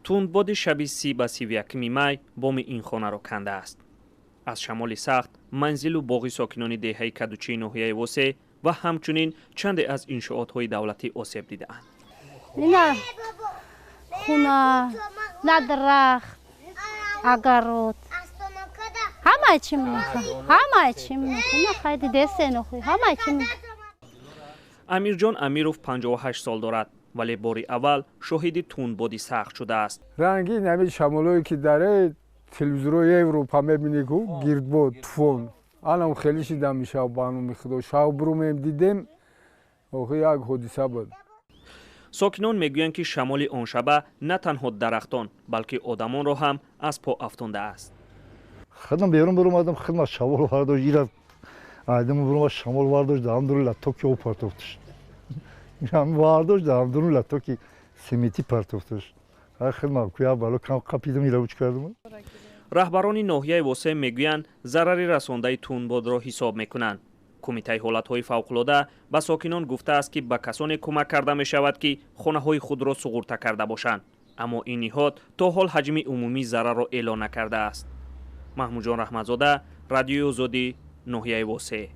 تندباد شب 30 و 31 می بام این خانه را کنده است. از شمال سخت منزل و باغی ساکنان دهه کدوچی ناحیه وسه و همچنین چند از انشاءات‌های دولتی آسیب دیده‌اند. نه خونه، نه درخت، اگرود، همه چی میخواد، همه چی میخواد، نه خیلی دست نخوی، همه چی میخواد. امیرجان امیروف 58 سال دارد ولی باری اول شاهد تندبادی سخت شده است. رنگین همین شمالایی که داره تلویزیون‌های اروپا می‌بینی که گردباد طوفان الان خیلی شدید میشه بانو میخواد شب برو دیدیم آخه یک حادثه بود. ساکنان میگویند که شمال آن شب نه تنها درختان بلکه آدمان را هم از پا افکنده است. خودم بیرون برم آدم خدمت شمال وارداش گیرد آدم برم شمال وارداش دام درو لاتوکی او پرتوفتش هم وارداش دام درو لاتوکی سیمیتی پرتوفتش خدمت کویا بالا کم قپیدم ایلوچ کردم. رهبران ناحیه وسه میگویند ضرری رسانده تندباد را حساب میکنند. کمیته حالت‌های فوق‌العاده به ساکنان گفته است که به کسانی کمک کرده می شود که خانه‌های خود را سقوط کرده باشند، اما این نهاد تا حال حجم عمومی ضرر را اعلام نکرده است. محمود جان رحمتزاده، رادیو آزادی، ناحیه وسه.